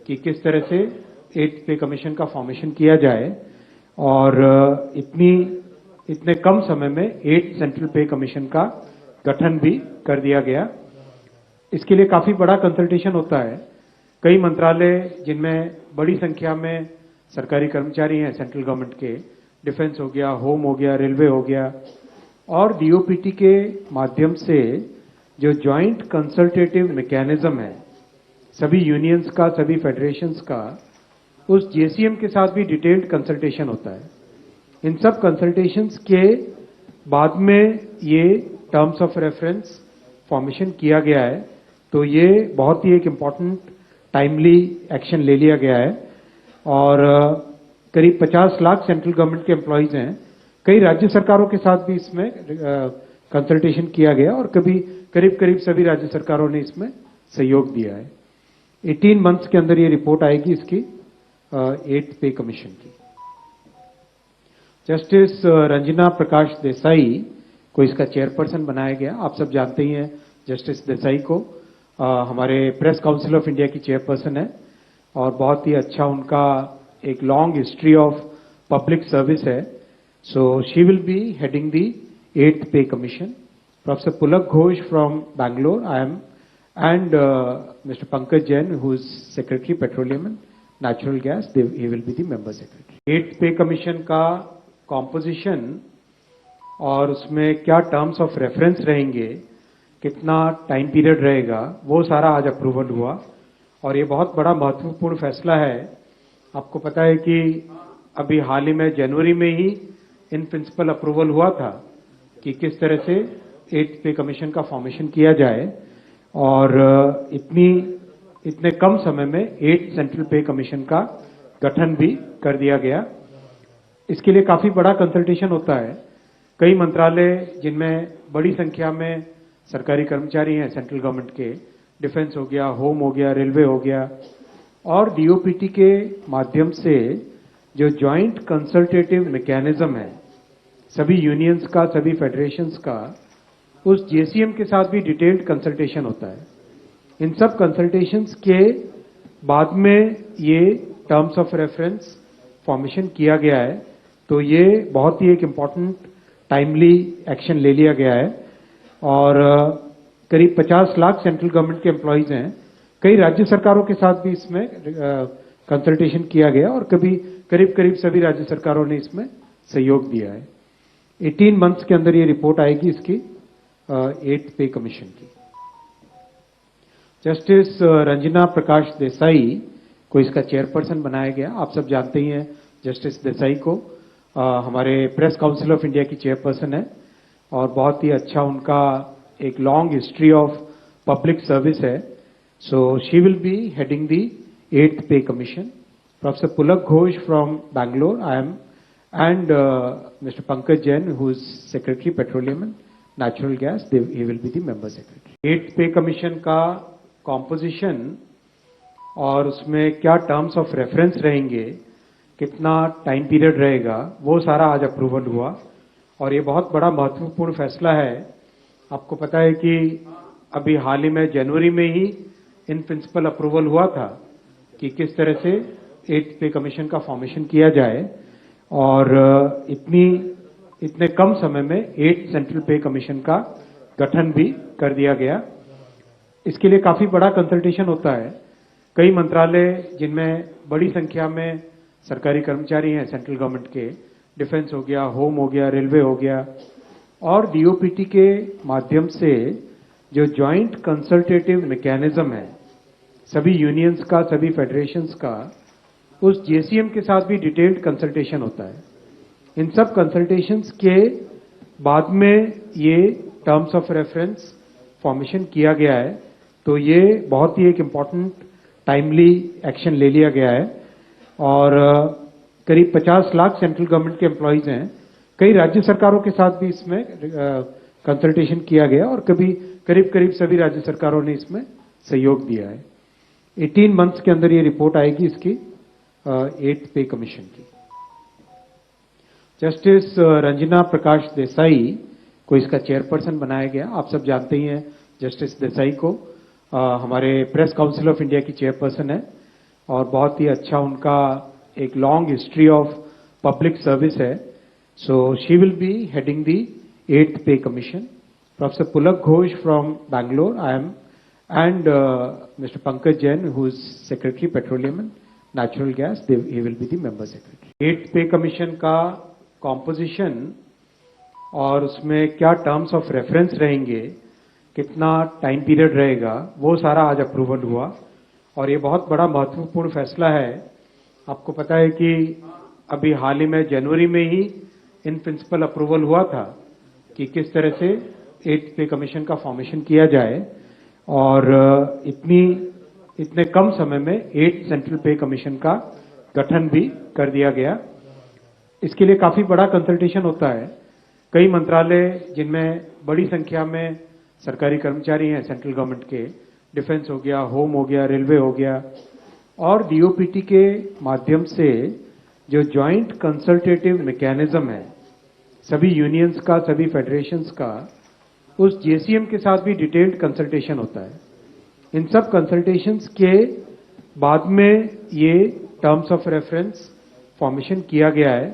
कि किस तरह से 8th पे कमीशन का फॉर्मेशन किया जाए और इतने कम समय में 8th सेंट्रल पे कमीशन का गठन भी कर दिया गया. इसके लिए काफी बड़ा कंसल्टेशन होता है. कई मंत्रालय जिनमें बड़ी संख्या में सरकारी कर्मचारी हैं सेंट्रल गवर्नमेंट के, डिफेंस हो गया, होम हो गया, रेलवे हो गया, और डीओपीटी के माध्यम से जो ज्वाइंट कंसल्टेटिव मैकेनिज्म है सभी यूनियंस का, सभी फेडरेशंस का, उस जेसीएम के साथ भी डिटेल्ड कंसल्टेशन होता है. इन सब कंसल्टेशंस के बाद में ये टर्म्स ऑफ रेफरेंस फॉर्मेशन किया गया है, तो ये बहुत ही एक इम्पॉर्टेंट टाइमली एक्शन ले लिया गया है। और करीब 50 लाख सेंट्रल गवर्नमेंट के एम्प्लॉइज हैं। कई राज्य सरकारों के साथ भी इसमें कंसल्टेशन किया गया और करीब करीब सभी राज्य सरकारों ने इसमें सहयोग दिया है। 18 मंथ्स के अंदर ये रिपोर्ट आएगी इसकी 8th पे कमीशन की। जस्टिस रंजना प्रकाश देसाई को इसका चेयरपर्सन बनाया गया। आप सब जानते ही हैं जस्टिस देसाई को, हमारे प्रेस काउंसिल ऑफ इंडिया की चेयरपर्सन है और बहुत ही अच्छा उनका एक long history of public service है। So she will be heading the 8th pay commission. Professor Pulak Ghosh from Bangalore, I am, and Mr. Pankaj Jain, who is Secretary Petroleum and Natural Gas, he will be the member secretary. 8th pay commission का composition और उसमें क्या terms of reference रहेंगे, कितना time period रहेगा, वो सारा आज अप्रूवल हुआ और ये बहुत बड़ा महत्वपूर्ण फैसला है। आपको पता है कि अभी हाल ही में जनवरी में ही इन प्रिंसिपल अप्रूवल हुआ था कि किस तरह से 8th पे कमीशन का फॉर्मेशन किया जाए और इतने कम समय में 8th सेंट्रल पे कमीशन का गठन भी कर दिया गया। इसके लिए काफी बड़ा कंसल्टेशन होता है। कई मंत्रालय जिनमें बड़ी संख्या में सरकारी कर्मचारी हैं सेंट्रल गवर्नमेंट के, डिफेंस हो गया, होम हो गया, रेलवे हो गया, और डीओपीटी के माध्यम से जो ज्वाइंट कंसल्टेटिव मैकेनिज्म है सभी यूनियंस का, सभी फेडरेशंस का, उस जेसीएम के साथ भी डिटेल्ड कंसल्टेशन होता है। इन सब कंसल्टेशंस के बाद में ये टर्म्स ऑफ रेफरेंस फॉर्मेशन किया गया है, तो ये बहुत ही एक इम्पॉर्टेंट टाइमली एक्शन ले लिया गया है। और करीब 50 लाख सेंट्रल गवर्नमेंट के एम्प्लॉइज हैं। कई राज्य सरकारों के साथ भी इसमें कंसल्टेशन किया गया और करीब करीब सभी राज्य सरकारों ने इसमें सहयोग दिया है। 18 मंथ्स के अंदर ये रिपोर्ट आएगी इसकी 8th पे कमीशन की। जस्टिस रंजना प्रकाश देसाई को इसका चेयरपर्सन बनाया गया। आप सब जानते ही हैं जस्टिस देसाई को, हमारे प्रेस काउंसिल ऑफ इंडिया की चेयरपर्सन है और बहुत ही अच्छा उनका एक long history of public service है। So she will be heading the 8th pay commission. Professor Pulak Ghosh from Bangalore, I am, and Mr. Pankaj Jain, who is Secretary Petroleum and Natural Gas, he will be the member secretary. 8th pay commission का composition और उसमें क्या terms of reference रहेंगे, कितना time period रहेगा, वो सारा आज अप्रूवल हुआ और ये बहुत बड़ा महत्वपूर्ण फैसला है। आपको पता है कि अभी हाल ही में जनवरी में ही इन प्रिंसिपल अप्रूवल हुआ था कि किस तरह से 8th पे कमीशन का फॉर्मेशन किया जाए और इतने कम समय में 8th सेंट्रल पे कमीशन का गठन भी कर दिया गया। इसके लिए काफी बड़ा कंसल्टेशन होता है। कई मंत्रालय जिनमें बड़ी संख्या में सरकारी कर्मचारी हैं सेंट्रल गवर्नमेंट के, डिफेंस हो गया, होम हो गया, रेलवे हो गया, और डीओपीटी के माध्यम से जो ज्वाइंट कंसल्टेटिव मैकेनिज्म है सभी यूनियंस का, सभी फेडरेशंस का, उस जेसीएम के साथ भी डिटेल्ड कंसल्टेशन होता है। इन सब कंसल्टेशंस के बाद में ये टर्म्स ऑफ रेफरेंस फॉर्मेशन किया गया है, तो ये बहुत ही एक इम्पॉर्टेंट टाइमली एक्शन ले लिया गया है। और करीब 50 लाख सेंट्रल गवर्नमेंट के एम्प्लॉइज हैं। कई राज्य सरकारों के साथ भी इसमें कंसल्टेशन किया गया और करीब करीब सभी राज्य सरकारों ने इसमें सहयोग दिया है। 18 मंथ्स के अंदर ये रिपोर्ट आएगी इसकी 8th पे कमीशन की। जस्टिस रंजना प्रकाश देसाई को इसका चेयरपर्सन बनाया गया। आप सब जानते ही हैं जस्टिस देसाई को, हमारे प्रेस काउंसिल ऑफ इंडिया की चेयरपर्सन है और बहुत ही अच्छा उनका एक long history of public service है। So she will be heading the 8th pay commission. Professor Pulak Ghosh from Bangalore, I am, and Mr. Pankaj Jain, who is Secretary Petroleum and Natural Gas, he will be the member secretary. 8th pay commission का composition और उसमें क्या terms of reference रहेंगे, कितना time period रहेगा, वो सारा आज अप्रूवल हुआ और ये बहुत बड़ा महत्वपूर्ण फैसला है। आपको पता है कि अभी हाल ही में जनवरी में ही इन प्रिंसिपल अप्रूवल हुआ था कि किस तरह से 8th पे कमीशन का फॉर्मेशन किया जाए और इतने कम समय में 8th सेंट्रल पे कमीशन का गठन भी कर दिया गया। इसके लिए काफी बड़ा कंसल्टेशन होता है। कई मंत्रालय जिनमें बड़ी संख्या में सरकारी कर्मचारी हैं सेंट्रल गवर्नमेंट के, डिफेंस हो गया, होम हो गया, रेलवे हो गया, और डीओपीटी के माध्यम से जो ज्वाइंट कंसल्टेटिव मैकेनिज्म है सभी यूनियंस का, सभी फेडरेशंस का, उस जेसीएम के साथ भी डिटेल्ड कंसल्टेशन होता है। इन सब कंसल्टेशंस के बाद में ये टर्म्स ऑफ रेफरेंस फॉर्मेशन किया गया है,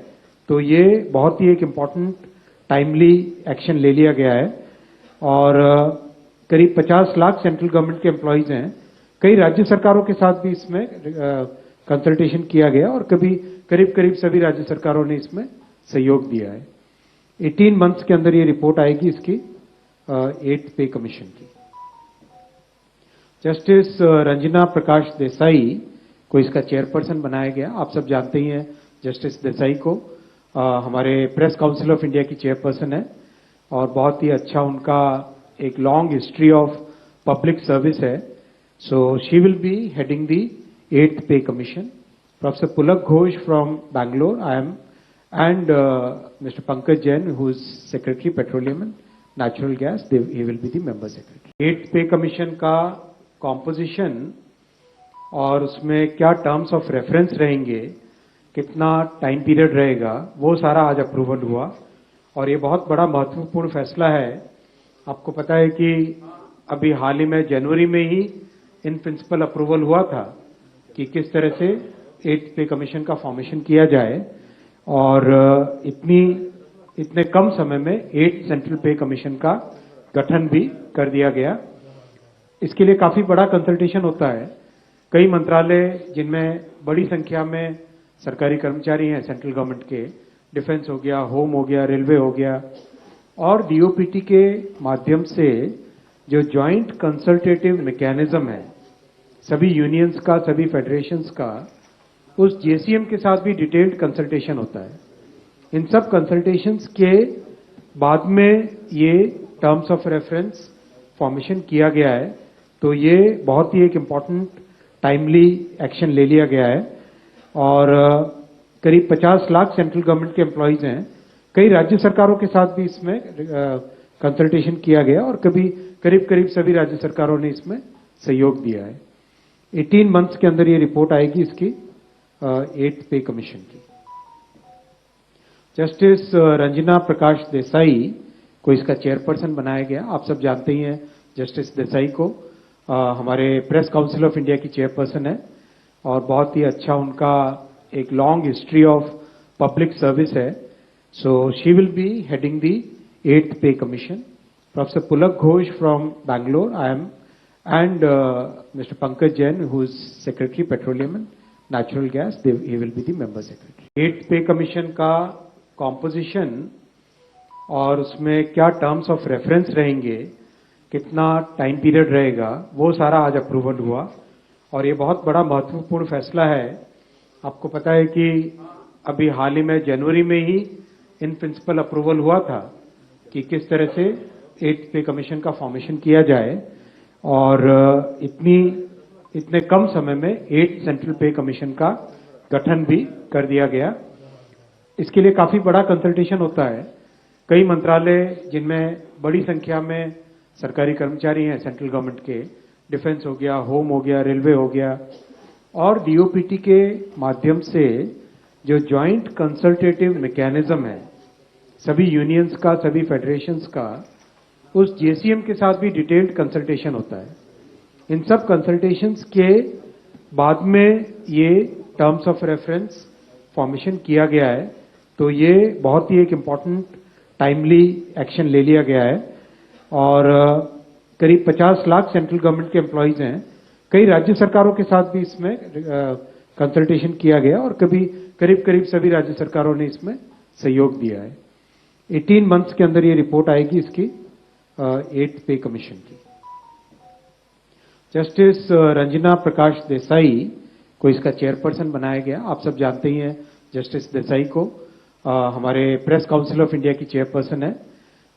तो ये बहुत ही एक इम्पॉर्टेंट टाइमली एक्शन ले लिया गया है। और करीब 50 लाख सेंट्रल गवर्नमेंट के एम्प्लॉइज हैं। कई राज्य सरकारों के साथ भी इसमें कंसल्टेशन किया गया और करीब सभी राज्य सरकारों ने इसमें सहयोग दिया है। 18 मंथ्स के अंदर ये रिपोर्ट आएगी इसकी 8th पे कमीशन की। जस्टिस रंजना प्रकाश देसाई को इसका चेयरपर्सन बनाया गया। आप सब जानते ही हैं जस्टिस देसाई को, हमारे प्रेस काउंसिल ऑफ इंडिया की चेयरपर्सन है और बहुत ही अच्छा उनका एक long history of public service है। So she will be heading the 8th pay commission. Professor Pulak Ghosh from Bangalore, I am, and Mr. Pankaj Jain, who is Secretary Petroleum and Natural Gas, he will be the member secretary. 8th pay commission का composition और उसमें क्या terms of reference रहेंगे, कितना time period रहेगा, वो सारा आज अप्रूवल हुआ और ये बहुत बड़ा महत्वपूर्ण फैसला है। आपको पता है कि अभी हाल ही में जनवरी में ही इन प्रिंसिपल अप्रूवल हुआ था कि किस तरह से 8th पे कमीशन का फॉर्मेशन किया जाए और इतने कम समय में 8th सेंट्रल पे कमीशन का गठन भी कर दिया गया। इसके लिए काफी बड़ा कंसल्टेशन होता है। कई मंत्रालय जिनमें बड़ी संख्या में सरकारी कर्मचारी हैं सेंट्रल गवर्नमेंट के, डिफेंस हो गया, होम हो गया, रेलवे हो गया, और डीओपीटी के माध्यम से जो ज्वाइंट कंसल्टेटिव मैकेनिज्म है सभी यूनियंस का, सभी फेडरेशंस का, उस जेसीएम के साथ भी डिटेल्ड कंसल्टेशन होता है। इन सब कंसल्टेशंस के बाद में ये टर्म्स ऑफ रेफरेंस फॉर्मेशन किया गया है, तो ये बहुत ही एक इम्पॉर्टेंट टाइमली एक्शन ले लिया गया है। और करीब 50 लाख सेंट्रल गवर्नमेंट के एम्प्लॉइज हैं। कई राज्य सरकारों के साथ भी इसमें कंसल्टेशन किया गया और करीब सभी राज्य सरकारों ने इसमें सहयोग दिया है। 18 मंथ्स के अंदर ये रिपोर्ट आएगी इसकी 8th पे कमीशन की। जस्टिस रंजना प्रकाश देसाई को इसका चेयरपर्सन बनाया गया। आप सब जानते ही हैं जस्टिस देसाई को, हमारे प्रेस काउंसिल ऑफ इंडिया की चेयरपर्सन है और बहुत ही अच्छा उनका एक long history of public service है। So she will be heading the 8th pay commission. Professor Pulak Ghosh from Bangalore, I am, and Mr. Pankaj Jain, who is Secretary Petroleum and Natural Gas, he will be the member secretary. 8th pay commission का composition और उसमें क्या terms of reference रहेंगे, कितना time period रहेगा, वो सारा आज अप्रूवल हुआ और ये बहुत बड़ा महत्वपूर्ण फैसला है। आपको पता है कि अभी हाल ही में जनवरी में ही इन प्रिंसिपल अप्रूवल हुआ था कि किस तरह से 8th पे कमीशन का फॉर्मेशन किया जाए और इतने कम समय में 8th सेंट्रल पे कमीशन का गठन भी कर दिया गया। इसके लिए काफी बड़ा कंसल्टेशन होता है। कई मंत्रालय जिनमें बड़ी संख्या में सरकारी कर्मचारी हैं सेंट्रल गवर्नमेंट के, डिफेंस हो गया, होम हो गया, रेलवे हो गया, और डीओपीटी के माध्यम से जो ज्वाइंट कंसल्टेटिव मैकेनिज्म है सभी यूनियंस का, सभी फेडरेशंस का, उस जेसीएम के साथ भी डिटेल्ड कंसल्टेशन होता है। इन सब कंसल्टेशंस के बाद में ये टर्म्स ऑफ रेफरेंस फॉर्मेशन किया गया है, तो ये बहुत ही एक इम्पॉर्टेंट टाइमली एक्शन ले लिया गया है। और करीब 50 लाख सेंट्रल गवर्नमेंट के एम्प्लॉइज हैं। कई राज्य सरकारों के साथ भी इसमें कंसल्टेशन किया गया और करीब सभी राज्य सरकारों ने इसमें सहयोग दिया है। 18 मंथ्स के अंदर ये रिपोर्ट आएगी इसकी 8th पे कमीशन की। जस्टिस रंजना प्रकाश देसाई को इसका चेयरपर्सन बनाया गया। आप सब जानते ही हैं जस्टिस देसाई को, हमारे प्रेस काउंसिल ऑफ इंडिया की चेयरपर्सन है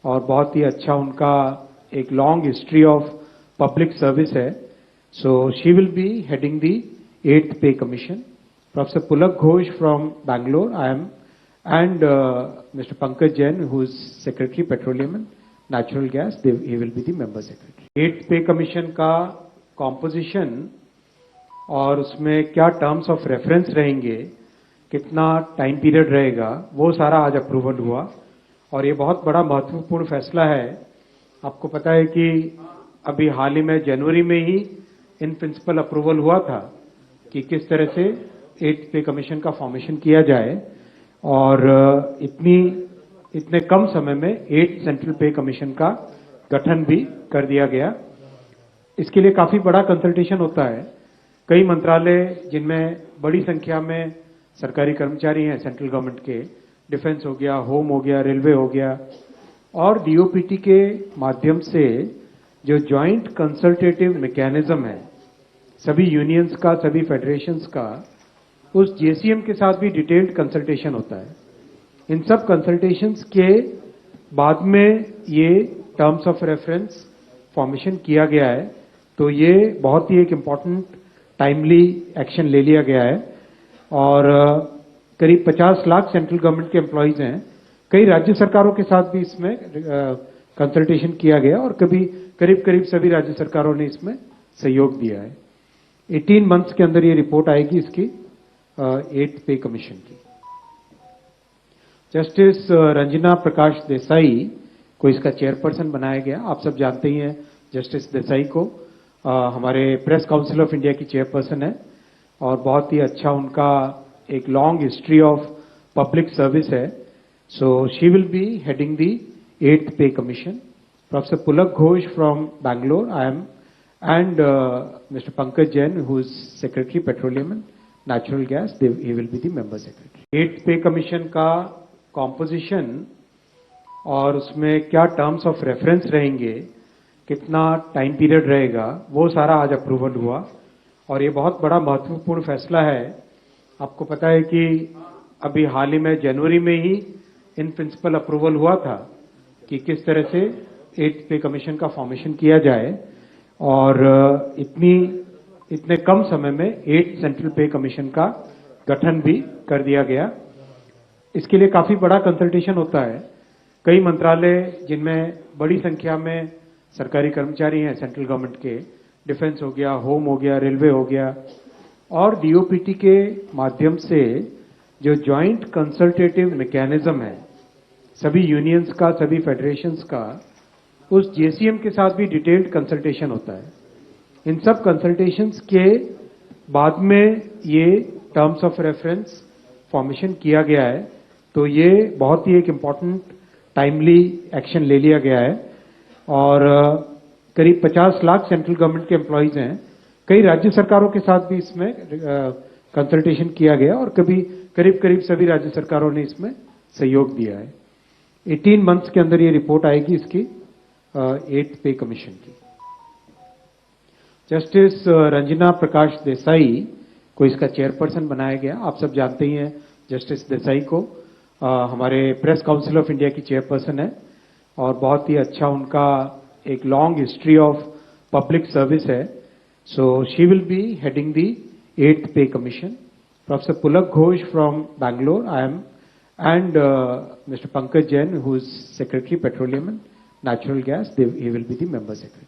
और बहुत ही अच्छा उनका एक long history of public service है. So she will be heading the 8th pay commission. Professor Pulak Ghosh from Bangalore, I am, and Mr. Pankaj Jain, who is Secretary Petroleum and Natural Gas, he will be the member secretary. 8th pay commission का composition और उसमें क्या terms of reference रहेंगे, कितना time period रहेगा, वो सारा आज अप्रूवल हुआ. और ये बहुत बड़ा महत्वपूर्ण फैसला है. आपको पता है कि अभी हाल ही में जनवरी में ही इन प्रिंसिपल अप्रूवल हुआ था कि किस तरह से 8th पे कमीशन का फॉर्मेशन किया जाए, और इतने कम समय में 8th सेंट्रल पे कमीशन का गठन भी कर दिया गया. इसके लिए काफी बड़ा कंसल्टेशन होता है. कई मंत्रालय जिनमें बड़ी संख्या में सरकारी कर्मचारी हैं सेंट्रल गवर्नमेंट के, डिफेंस हो गया, होम हो गया, रेलवे हो गया, और डीओपीटी के माध्यम से जो ज्वाइंट कंसल्टेटिव मैकेनिज्म है सभी यूनियंस का, सभी फेडरेशंस का, उस जेसीएम के साथ भी डिटेल्ड कंसल्टेशन होता है. इन सब कंसल्टेशंस के बाद में ये टर्म्स ऑफ रेफरेंस फॉर्मेशन किया गया है. तो ये बहुत ही एक इम्पॉर्टेंट टाइमली एक्शन ले लिया गया है. और करीब 50 लाख सेंट्रल गवर्नमेंट के एम्प्लॉइज हैं. कई राज्य सरकारों के साथ भी इसमें कंसल्टेशन किया गया और करीब सभी राज्य सरकारों ने इसमें सहयोग दिया है. 18 मंथ्स के अंदर ये रिपोर्ट आएगी इसकी 8th पे कमीशन की. जस्टिस रंजना प्रकाश देसाई को इसका चेयरपर्सन बनाया गया. आप सब जानते ही हैं जस्टिस देसाई को. हमारे प्रेस काउंसिल ऑफ इंडिया की चेयरपर्सन है और बहुत ही अच्छा उनका एक long history of public service है. So she will be heading the 8th pay commission. Professor Pulak Ghosh from Bangalore, I am, and Mr. Pankaj Jain, who is Secretary Petroleum and Natural Gas, he will be the member secretary. 8th pay commission का composition और उसमें क्या terms of reference रहेंगे, कितना time period रहेगा, वो सारा आज अप्रूवल हुआ. और ये बहुत बड़ा महत्वपूर्ण फैसला है. आपको पता है कि अभी हाल ही में जनवरी में ही इन प्रिंसिपल अप्रूवल हुआ था कि किस तरह से 8th पे कमीशन का फॉर्मेशन किया जाए, और इतने कम समय में 8th सेंट्रल पे कमीशन का गठन भी कर दिया गया. इसके लिए काफी बड़ा कंसल्टेशन होता है. कई मंत्रालय जिनमें बड़ी संख्या में सरकारी कर्मचारी हैं सेंट्रल गवर्नमेंट के, डिफेंस हो गया, होम हो गया, रेलवे हो गया, और डीओपीटी के माध्यम से जो ज्वाइंट कंसल्टेटिव मैकेनिज्म है सभी यूनियंस का, सभी फेडरेशंस का, उस जेसीएम के साथ भी डिटेल्ड कंसल्टेशन होता है. इन सब कंसल्टेशंस के बाद में ये टर्म्स ऑफ रेफरेंस फॉर्मेशन किया गया है. तो ये बहुत ही एक इम्पॉर्टेंट टाइमली एक्शन ले लिया गया है. और करीब 50 लाख सेंट्रल गवर्नमेंट के एम्प्लॉइज हैं. कई राज्य सरकारों के साथ भी इसमें कंसल्टेशन किया गया और करीब सभी राज्य सरकारों ने इसमें सहयोग दिया है. 18 मंथ्स के अंदर ये रिपोर्ट आएगी इसकी 8th पे कमीशन की. जस्टिस रंजना प्रकाश देसाई को इसका चेयरपर्सन बनाया गया. आप सब जानते ही हैं जस्टिस देसाई को. हमारे प्रेस काउंसिल ऑफ इंडिया की चेयरपर्सन है और बहुत ही अच्छा उनका एक long history of public service है. So she will be heading the 8th pay commission. Professor Pulak Ghosh from Bangalore, I am, and Mr. Pankaj Jain, who is Secretary Petroleum and Natural Gas, he will be the member secretary.